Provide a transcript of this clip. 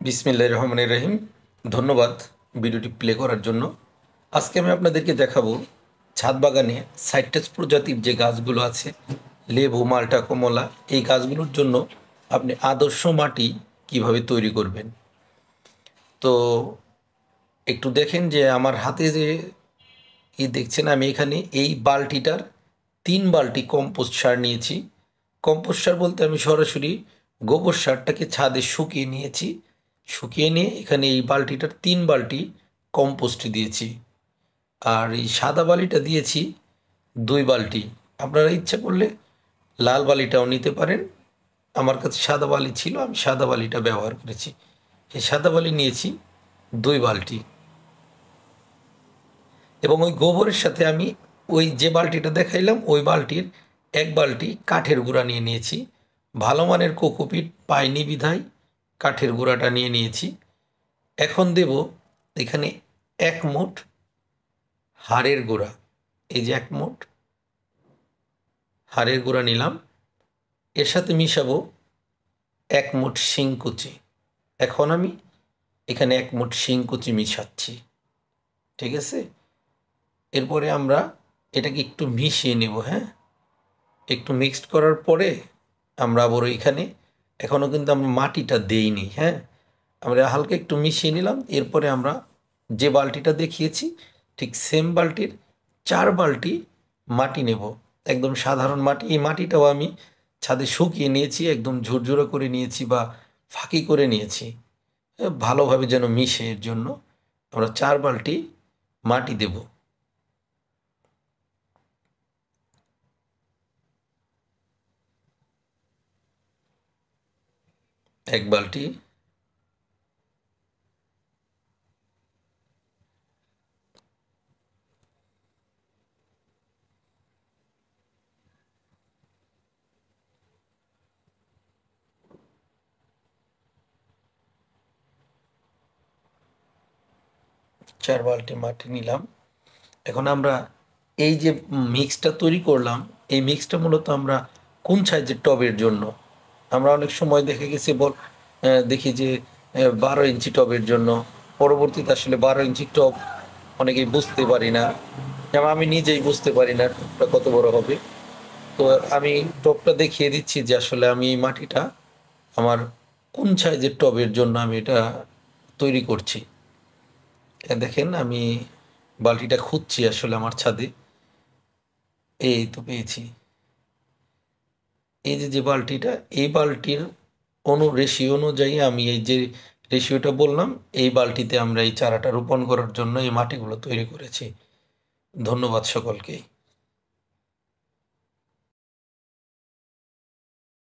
বিসমিল্লাহির রহমানির রহিম। ধন্যবাদ ভিডিওটি প্লে করার জন্য। আজকে আমি আপনাদেরকে দেখাবো ছাদ বাগানে সাইট্রাস প্রজাতির যে গাছগুলো আছে, লেবু, মাল্টা, কমলা, এই গাছগুলোর জন্য আপনি আদর্শ মাটি কিভাবে তৈরি করবেন। তো একটু দেখেন যে আমার হাতে যে দেখছেন, আমি এখানে এই বালতিটার 3 বালতি কম্পোস্ট সার নিয়েছি। কম্পোস্ট সার বলতে আমি সরাসরি গোবর সারটাকে ছাদে শুকিয়ে নিয়েছি। শুকিয়ে নিয়ে এখানে এই বালতিটার 3 বালতি কম্পোস্ট দিয়েছি। আর এই সাদা বালিটা দিয়েছি 2 বালতি। আপনারা ইচ্ছা করলে লাল বালিটাও নিতে পারেন। আমার কাছে সাদা বালি ছিল, আমি সাদা বালিটা ব্যবহার করেছি। এই সাদা বালি নিয়েছি 2 বালতি। এবং ওই গোবরের সাথে আমি ওই যে বালতিটা দেখাইলাম ওই বালতির 1 বালতি কাঠের গুঁড়া নিয়ে নিয়েছি। ভালো মানের কোকোপিট পাইনি বিধায় কাঠের গুঁড়াটা নিয়ে নিয়েছি। এখন দেব এখানে 1 মুঠ হাড়ের গুঁড়া। এই যে 1 মুঠ হাড়ের গুঁড়া নিলাম। এর সাথে মিশাবো 1 মুঠ শিংকুচি। এখন আমি এখানে 1 মুঠ শিংকুচি মিশাচ্ছি। ঠিক আছে, এরপরে আমরা এটাকে একটু মিশিয়ে নেব। হ্যাঁ, একটু মিক্সড করার পরে আমরা আবার এখানে এখনও কিন্তু আমরা মাটিটা দেইনি। হ্যাঁ, আমরা হালকা একটু মিশিয়ে নিলাম। এরপরে আমরা যে বালতিটা দেখিয়েছি ঠিক সেম বালতির 4 বালতি মাটি নেব, একদম সাধারণ মাটি। এই মাটিটাও আমি ছাদে শুকিয়ে নিয়েছি, একদম ঝুরঝুরে করে নিয়েছি বা ফাঁকি করে নিয়েছি, ভালোভাবে যেন মিশে। এর জন্য আমরা 4 বালতি মাটি দেব। 1 বালতি, 4 বালতি মাটি নিলাম। এখন আমরা এই যে মিক্সটা তৈরি করলাম, এই মিক্সটা মূলত আমরা কোন সাইজের টবের জন্য। আমরা অনেক সময় দেখে গেছি দেখি যে 12 ইঞ্চি টবের জন্য। পরবর্তীতে আসলে 12 ইঞ্চি টব অনেকেই বুঝতে পারি না, যেমন আমি নিজেই বুঝতে পারি না টবটা কত বড় হবে। তো আমি টবটা দেখিয়ে দিচ্ছি যে আসলে আমি এই মাটিটা আমার কোন সাইজের টবের জন্য আমি এটা তৈরি করছি। দেখেন আমি বালতিটা খুঁজছি আসলে আমার ছাদে। এই তো পেয়েছি। এই যে যে বালতিটা, এই বালতির রেশিও অনুযায়ী আমি এই যে রেশিওটা বললাম, এই বালতিতে আমরা এই চারাটা রোপণ করার জন্য এই মাটিগুলো তৈরি করেছি। ধন্যবাদ সকলকে।